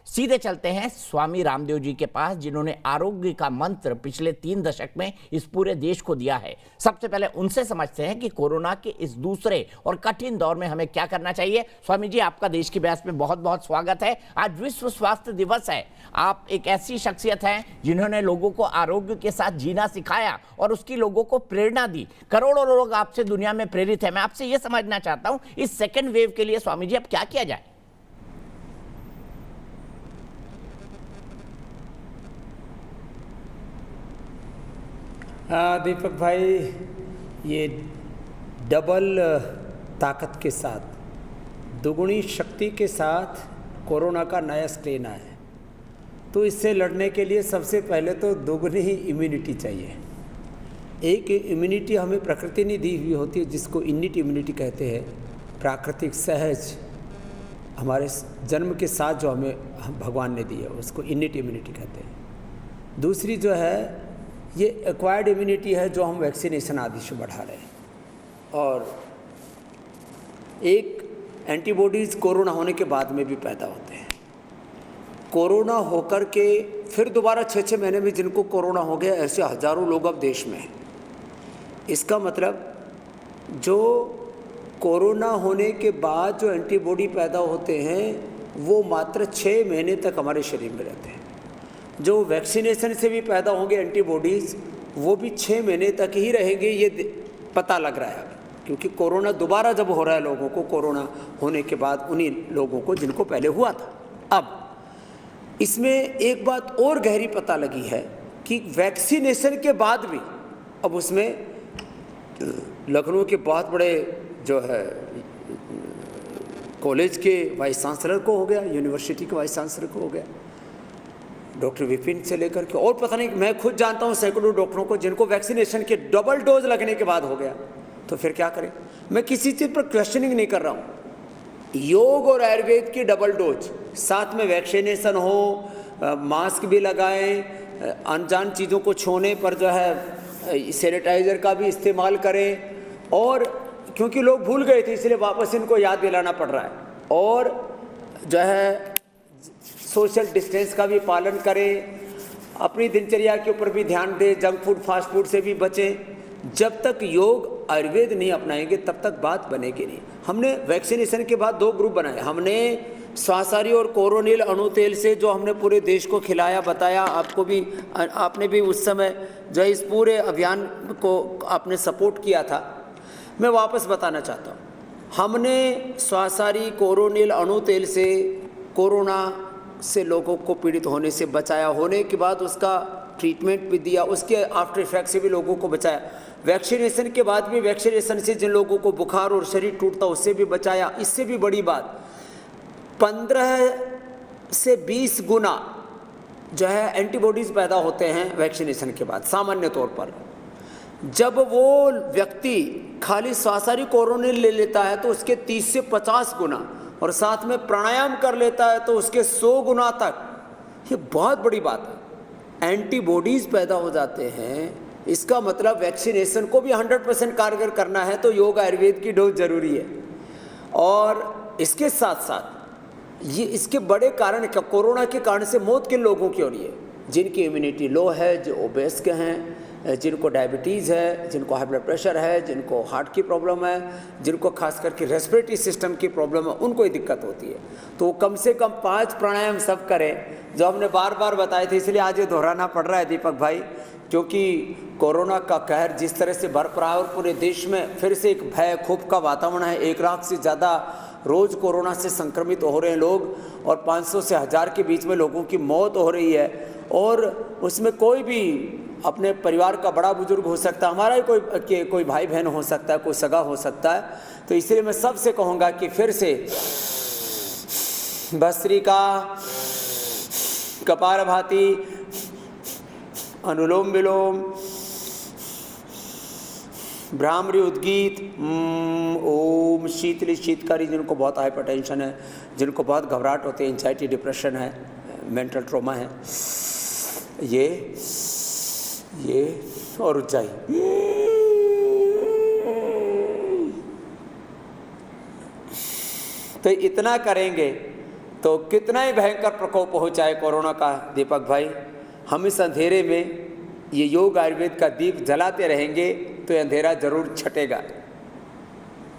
सीधे चलते हैं स्वामी रामदेव जी के पास, जिन्होंने आरोग्य का मंत्र पिछले 3 दशक में इस पूरे देश को दिया है। सबसे पहले उनसे समझते हैं कि कोरोना के इस दूसरे और कठिन दौर में हमें क्या करना चाहिए। स्वामी जी, आपका देश की बहस में बहुत बहुत स्वागत है। आज विश्व स्वास्थ्य दिवस है। आप एक ऐसी शख्सियत हैं जिन्होंने लोगों को आरोग्य के साथ जीना सिखाया और उसकी लोगों को प्रेरणा दी। करोड़ों लोग आपसे दुनिया में प्रेरित हैं। मैं आपसे यह समझना चाहता हूं, इस सेकेंड वेव के लिए स्वामी जी अब क्या किया जाए? दीपक भाई, ये डबल ताकत के साथ, दुगुनी शक्ति के साथ कोरोना का नया स्ट्रेन आया है। तो इससे लड़ने के लिए सबसे पहले तो दोगुनी ही इम्यूनिटी चाहिए। एक इम्यूनिटी हमें प्रकृति ने दी हुई होती है, जिसको इनिट इम्यूनिटी कहते हैं, प्राकृतिक सहज हमारे जन्म के साथ जो हमें भगवान ने दी है, उसको इनिट इम्यूनिटी कहते हैं। दूसरी जो है ये एक्वायर्ड इम्यूनिटी है, जो हम वैक्सीनेशन आदि से बढ़ा रहे हैं। और एक एंटीबॉडीज़ कोरोना होने के बाद में भी पैदा होते हैं। कोरोना होकर के फिर दोबारा 6-6 महीने में जिनको कोरोना हो गया, ऐसे हज़ारों लोग अब देश में हैं। इसका मतलब जो कोरोना होने के बाद जो एंटीबॉडी पैदा होते हैं वो मात्र 6 महीने तक हमारे शरीर में रहते हैं। जो वैक्सीनेशन से भी पैदा होंगे एंटीबॉडीज़, वो भी 6 महीने तक ही रहेंगे, ये पता लग रहा है। क्योंकि कोरोना दोबारा जब हो रहा है लोगों को, कोरोना होने के बाद उन्हीं लोगों को जिनको पहले हुआ था। अब इसमें एक बात और गहरी पता लगी है कि वैक्सीनेशन के बाद भी अब उसमें लखनऊ के बहुत बड़े जो है कॉलेज के वाइस चांसलर को हो गया, यूनिवर्सिटी के वाइस चांसलर को हो गया, डॉक्टर विपिन से लेकर के, और पता नहीं, मैं खुद जानता हूँ सैकड़ों डॉक्टरों को जिनको वैक्सीनेशन के डबल डोज लगने के बाद हो गया। तो फिर क्या करें? मैं किसी चीज़ पर क्वेश्चनिंग नहीं कर रहा हूँ। योग और आयुर्वेद की डबल डोज, साथ में वैक्सीनेशन हो, मास्क भी लगाएं, अनजान चीज़ों को छूने पर जो है सैनिटाइज़र का भी इस्तेमाल करें। और क्योंकि लोग भूल गए थे, इसलिए वापस इनको याद दिलाना पड़ रहा है। और जो है सोशल डिस्टेंस का भी पालन करें, अपनी दिनचर्या के ऊपर भी ध्यान दें, जंक फूड फास्ट फूड से भी बचें। जब तक योग आयुर्वेद नहीं अपनाएंगे तब तक बात बनेगी नहीं। हमने वैक्सीनेशन के बाद 2 ग्रुप बनाए। हमने स्वासारी और कोरोनिल अणु तेल से जो हमने पूरे देश को खिलाया, बताया, आपको भी, आपने भी उस समय जो इस पूरे अभियान को आपने सपोर्ट किया था। मैं वापस बताना चाहता हूँ, हमने स्वासारी कोरोनिल अणु तेल से कोरोना से लोगों को पीड़ित होने से बचाया, होने के बाद उसका ट्रीटमेंट भी दिया, उसके आफ्टर इफेक्ट से भी लोगों को बचाया। वैक्सीनेशन के बाद भी वैक्सीनेशन से जिन लोगों को बुखार और शरीर टूटता उससे भी बचाया। इससे भी बड़ी बात, 15 से 20 गुना जो है एंटीबॉडीज़ पैदा होते हैं वैक्सीनेशन के बाद। सामान्य तौर पर जब वो व्यक्ति खाली स्वासारी कोरोनिल ले लेता है तो उसके 30 से 50 गुना, और साथ में प्राणायाम कर लेता है तो उसके 100 गुना तक। ये बहुत बड़ी बात है, एंटीबॉडीज़ पैदा हो जाते हैं। इसका मतलब वैक्सीनेशन को भी 100% कारगर करना है तो योग आयुर्वेद की डोज जरूरी है। और इसके साथ साथ ये इसके बड़े कारण क्या, कोरोना के कारण से मौत किन लोगों की हो रही है? जिनकी इम्यूनिटी लो है, जो ओबेस के हैं, जिनको डायबिटीज़ है, जिनको हाई ब्लड प्रेशर है, जिनको हार्ट की प्रॉब्लम है, जिनको खास करके रेस्पिरेटरी सिस्टम की प्रॉब्लम है, उनको ही दिक्कत होती है। तो कम से कम 5 प्राणायाम सब करें, जो हमने बार बार बताए थे। इसलिए आज ये दोहराना पड़ रहा है दीपक भाई, क्योंकि कोरोना का कहर जिस तरह से बरकरार है और पूरे देश में फिर से एक भय खौफ का वातावरण है। 1 लाख से ज़्यादा रोज़ कोरोना से संक्रमित हो रहे हैं लोग, और 500 से 1000 के बीच में लोगों की मौत हो रही है। और उसमें कोई भी अपने परिवार का बड़ा बुजुर्ग हो सकता है, हमारा ही कोई भाई बहन हो सकता है, कोई सगा हो सकता है। तो इसलिए मैं सबसे कहूँगा कि फिर से भस्त्रिका, कपालभाति, अनुलोम विलोम, भ्रामरी उद्गीत, ओम, शीतली शीतकारी, जिनको बहुत हाइपरटेंशन है, जिनको बहुत घबराहट होती है, एंजाइटी डिप्रेशन है, मेंटल ट्रॉमा है, ये और उज्जाई। तो इतना करेंगे तो कितना ही भयंकर प्रकोप हो चाहे कोरोना का दीपक भाई, हम इस अंधेरे में ये योग आयुर्वेद का दीप जलाते रहेंगे तो ये अंधेरा जरूर छटेगा।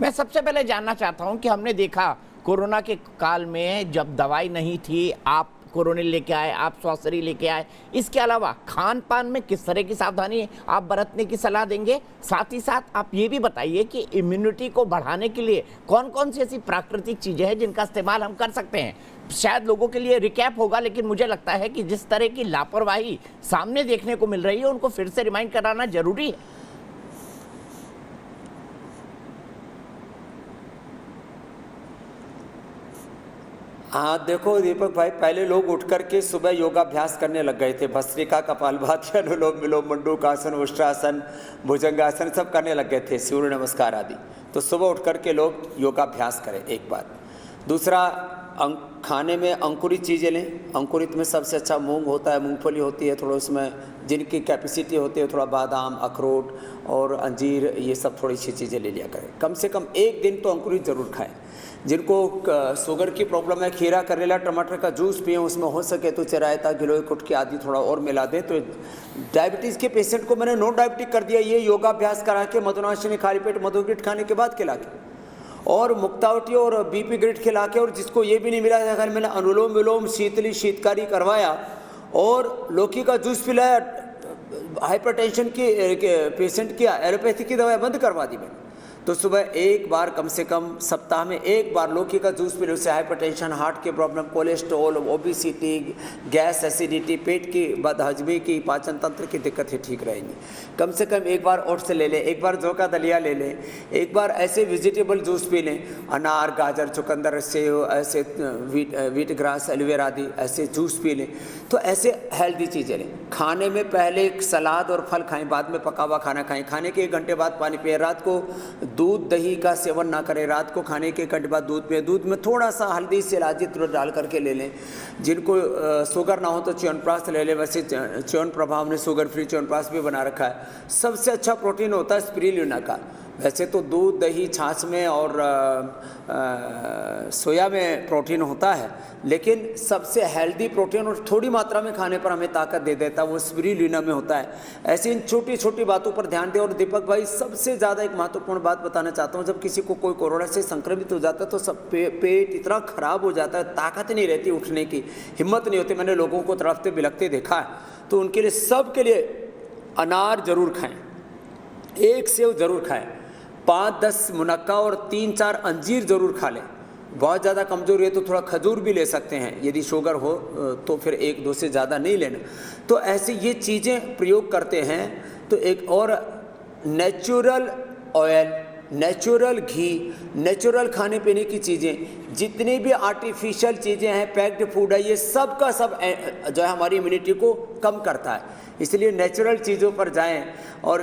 मैं सबसे पहले जानना चाहता हूं कि हमने देखा कोरोना के काल में जब दवाई नहीं थी, आप कोरोनिल लेके आए, आप स्वास्थ्य लेके आए, इसके अलावा खान पान में किस तरह की सावधानी आप बरतने की सलाह देंगे? साथ ही साथ आप ये भी बताइए कि इम्यूनिटी को बढ़ाने के लिए कौन कौन सी ऐसी प्राकृतिक चीज़ें हैं जिनका इस्तेमाल हम कर सकते हैं। शायद लोगों के लिए रिकैप होगा, लेकिन मुझे लगता है कि जिस तरह की लापरवाही सामने देखने को मिल रही है उनको फिर से रिमाइंड कराना जरूरी है। हाँ देखो दीपक भाई, पहले लोग उठ करके सुबह योगाभ्यास करने लग गए थे। भस्त्रिका, कपालभाति, अनुलोम विलोम, मंडूकासन, उष्ट्रासन, भुजंगासन सब करने लग गए थे, सूर्य नमस्कार आदि। तो सुबह उठ करके लोग योगाभ्यास करें, एक बात। दूसरा, खाने में अंकुरित चीज़ें लें। अंकुरित में सबसे अच्छा मूंग होता है, मूंगफली होती है, थोड़ा उसमें जिनकी कैपेसिटी होती है थोड़ा बादाम, अखरोट और अंजीर, ये सब थोड़ी सी चीज़ें ले लिया करें। कम से कम एक दिन तो अंकुरित ज़रूर खाएं। जिनको शुगर की प्रॉब्लम है, खीरा, करेला, टमाटर का जूस पिए, उसमें हो सके तो चिरायता, गिलोय कुटकी आदि थोड़ा और मिला दें। तो डायबिटीज़ के पेशेंट को मैंने नॉन डायबिटिक कर दिया ये योगाभ्यास करा के, मधुनाशिनी खाली पेट मधुग्रिट खाने के बाद खिला के, और मुक्तावटी और बीपी ग्रिट खिला के, और जिसको ये भी नहीं मिला अगर मैंने अनुलोम विलोम, शीतली शीतकारी करवाया और लौकी का जूस पिलाया, हाइपरटेंशन की पेशेंट की एलोपैथी की दवाई बंद करवा दी मैंने। तो सुबह एक बार, कम से कम सप्ताह में एक बार लौकी का जूस पी लो, उससे हाइपरटेंशन, हार्ट के problem, cholesterol, obesity, gas, acidity, पेट की बदहजमी की, पाचन तंत्र की दिक्कतें ठीक रहेंगी। कम से कम एक बार ओट्स ले लें, एक बार जौ का दलिया ले लें, एक बार ऐसे वेजिटेबल जूस पी लें, अनार, गाजर, चुकंदर, सेव, ऐसे व्हीट ग्रास, एलोवेरा आदि ऐसे जूस पी लें। तो ऐसे हेल्दी चीज़ें लें। खाने में पहले सलाद और फल खाएं, बाद में पका हुआ खाना खाएं। खाने के 1 घंटे बाद पानी पिए। रात को दूध दही का सेवन ना करें। रात को खाने के 1 घंटे बाद दूध पिए। दूध में थोड़ा सा हल्दी से इलायची डाल करके ले लें। जिनको शुगर ना हो तो च्यवनप्राश ले लें। वैसे च्यवनप्रभा ने शुगर फ्री च्यवनप्राश भी बना रखा है। सबसे अच्छा प्रोटीन होता है स्पिरुलिना का। वैसे तो दूध दही छाछ में और सोया में प्रोटीन होता है, लेकिन सबसे हेल्दी प्रोटीन और थोड़ी मात्रा में खाने पर हमें ताकत दे देता है वो स्पिरुलिना में होता है। ऐसी इन छोटी छोटी बातों पर ध्यान दें। और दीपक भाई, सबसे ज़्यादा एक महत्वपूर्ण बात बताना चाहता हूँ, जब किसी को कोई कोरोना से संक्रमित हो जाता है तो सब पेट इतना खराब हो जाता है, ताकत नहीं रहती, उठने की हिम्मत नहीं होती। मैंने लोगों को तड़पते बिलखते देखा है। तो उनके लिए, सब के लिए अनार जरूर खाएँ, 1 सेव जरूर खाएँ, 5-10 मुनक्का और 3-4 अंजीर जरूर खा लें। बहुत ज़्यादा कमज़ोरी है तो थोड़ा खजूर भी ले सकते हैं। यदि शुगर हो तो फिर 1-2 से ज़्यादा नहीं लेना। तो ऐसे ये चीज़ें प्रयोग करते हैं। तो एक और, नेचुरल ऑयल, नेचुरल घी, नेचुरल खाने पीने की चीज़ें, जितनी भी आर्टिफिशियल चीज़ें हैं, पैक्ड फूड है, ये सब का सब जो है हमारी इम्यूनिटी को कम करता है। इसलिए नेचुरल चीज़ों पर जाएं और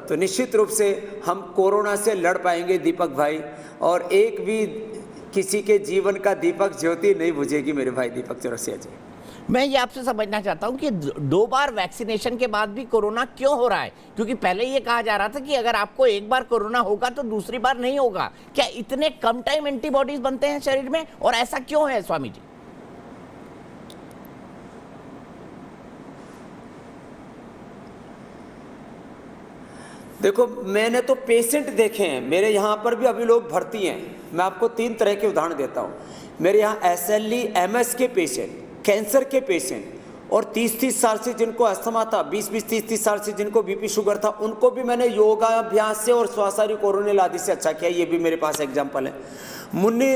तो निश्चित रूप से हम कोरोना से लड़ पाएंगे दीपक भाई। और एक भी किसी के जीवन का दीपक ज्योति नहीं बुझेगी मेरे भाई दीपक चौरसिया जी। मैं ये आपसे समझना चाहता हूं कि 2 बार वैक्सीनेशन के बाद भी कोरोना क्यों हो रहा है? क्योंकि पहले ये कहा जा रहा था कि अगर आपको एक बार कोरोना होगा तो दूसरी बार नहीं होगा। क्या इतने कम टाइम एंटीबॉडीज बनते हैं शरीर में, और ऐसा क्यों है स्वामी जी? देखो, मैंने तो पेशेंट देखे हैं, मेरे यहाँ पर भी अभी लोग भर्ती हैं। मैं आपको 3 तरह के उदाहरण देता हूँ। मेरे यहाँ SLE MS के पेशेंट, कैंसर के पेशेंट, और 30-30 साल से जिनको अस्थमा था, 20-20 30-30 साल से जिनको BP शुगर था, उनको भी मैंने योगाभ्यास से और श्वासारी कोरोनिल आदि से अच्छा किया। ये भी मेरे पास एग्जाम्पल है। मुन्नी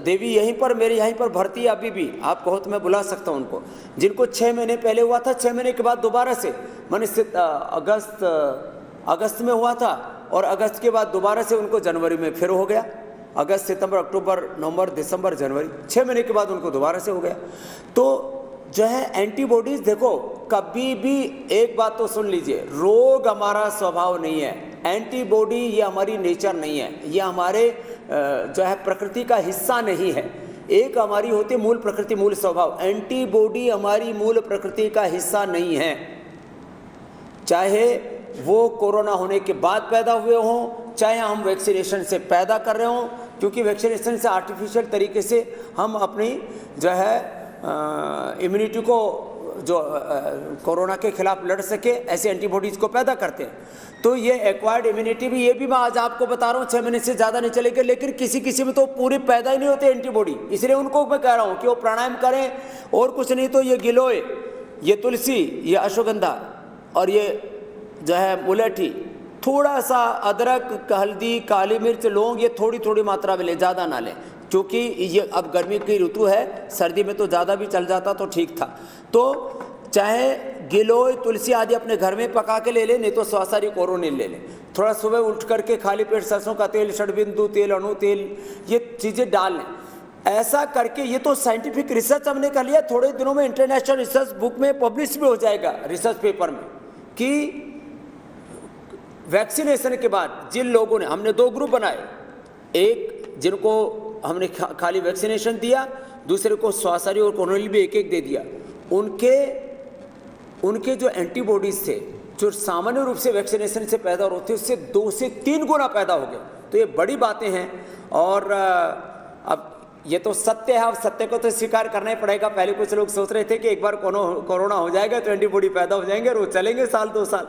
देवी यहीं पर, मेरे यहीं पर भर्ती है अभी भी। आप कहो तो मैं बुला सकता हूँ उनको, जिनको 6 महीने पहले हुआ था, 6 महीने के बाद दोबारा से, मैंने अगस्त में हुआ था, और अगस्त के बाद दोबारा से उनको जनवरी में फिर हो गया। अगस्त, सितंबर, अक्टूबर, नवंबर, दिसंबर, जनवरी, 6 महीने के बाद उनको दोबारा से हो गया। तो जो है एंटीबॉडीज, देखो कभी भी एक बात तो सुन लीजिए, रोग हमारा स्वभाव नहीं है। एंटीबॉडी ये हमारी नेचर नहीं है, ये हमारे जो है प्रकृति का हिस्सा नहीं है। एक हमारी होती मूल प्रकृति, मूल स्वभाव। एंटीबॉडी हमारी मूल प्रकृति का हिस्सा नहीं है। चाहे वो कोरोना होने के बाद पैदा हुए हों, चाहे हम वैक्सीनेशन से पैदा कर रहे हों, क्योंकि वैक्सीनेशन से आर्टिफिशियल तरीके से हम अपनी जो है इम्यूनिटी को जो कोरोना के खिलाफ लड़ सके ऐसे एंटीबॉडीज़ को पैदा करते हैं। तो ये एक्वायर्ड इम्यूनिटी भी, ये भी मैं आज आपको बता रहा हूँ 6 महीने से ज़्यादा नहीं चलेगी, लेकिन किसी किसी में तो पूरी पैदा ही नहीं होती एंटीबॉडी। इसलिए उनको मैं कह रहा हूँ कि वो प्राणायाम करें, और कुछ नहीं तो ये गिलोय, ये तुलसी, ये अश्वगंधा और ये जो है मुलेठी, थोड़ा सा अदरक, हल्दी, काली मिर्च, लौंग, ये थोड़ी थोड़ी मात्रा में ले, ज़्यादा ना लें, क्योंकि ये अब गर्मी की ऋतु है, सर्दी में तो ज़्यादा भी चल जाता तो ठीक था। तो चाहे गिलोय, तुलसी आदि अपने घर में पका के ले लें, नहीं तो स्वासारी कोरोनिल ले लें। थोड़ा सुबह उठ करके खाली पेट सरसों का तेल, षडबिंदु तेल, अणु तेल, ये चीज़ें डाल लें। ऐसा करके, ये तो साइंटिफिक रिसर्च हमने कर लिया, थोड़े दिनों में इंटरनेशनल रिसर्च बुक में पब्लिश भी हो जाएगा, रिसर्च पेपर में, कि वैक्सीनेशन के बाद जिन लोगों ने, हमने 2 ग्रुप बनाए, एक जिनको हमने खाली वैक्सीनेशन दिया, दूसरे को स्वासारी और कोरोनिल भी एक एक दे दिया, उनके जो एंटीबॉडीज थे जो सामान्य रूप से वैक्सीनेशन से पैदा होते थे, उससे 2 से 3 गुना पैदा हो गए। तो ये बड़ी बातें हैं, और अब ये तो सत्य है, अब सत्य को तो स्वीकार करना ही पड़ेगा। पहले कुछ लोग सोच रहे थे कि एक बार कोरोना हो जाएगा तो एंटीबॉडी पैदा हो जाएंगे और वो चलेंगे साल 2 साल।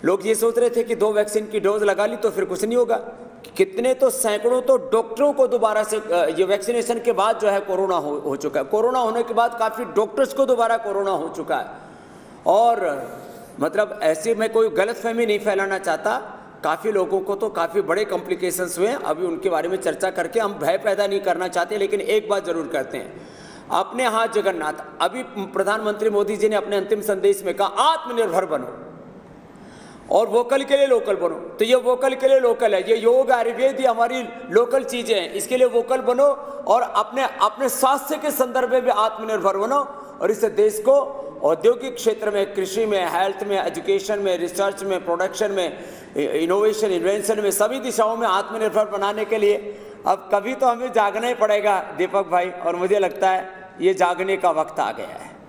लोग ये सोच रहे थे कि 2 वैक्सीन की डोज लगा ली तो फिर कुछ नहीं होगा। कितने तो सैकड़ों तो डॉक्टरों को दोबारा से ये वैक्सीनेशन के बाद जो है कोरोना हो चुका है। कोरोना होने के बाद काफ़ी डॉक्टर्स को दोबारा कोरोना हो चुका है। और मतलब ऐसे में कोई गलतफहमी नहीं फैलाना चाहता, काफ़ी लोगों को तो काफ़ी बड़े कॉम्प्लिकेशंस हुए हैं, अभी उनके बारे में चर्चा करके हम भय पैदा नहीं करना चाहते, लेकिन एक बात जरूर करते हैं, अपने हाथ जगन्नाथ। अभी प्रधानमंत्री मोदी जी ने अपने अंतिम संदेश में कहा आत्मनिर्भर बनो और वोकल के लिए लोकल बनो। तो ये वोकल के लिए लोकल है, ये योग, आयुर्वेद, ये हमारी लोकल चीज़ें हैं, इसके लिए वोकल बनो और अपने स्वास्थ्य के संदर्भ में भी आत्मनिर्भर बनो, और इससे देश को औद्योगिक क्षेत्र में, कृषि में, हेल्थ में, एजुकेशन में, रिसर्च में, प्रोडक्शन में, इनोवेशन, इन्वेंशन में, सभी दिशाओं में आत्मनिर्भर बनाने के लिए अब कभी तो हमें जागना ही पड़ेगा दीपक भाई, और मुझे लगता है ये जागने का वक्त आ गया है।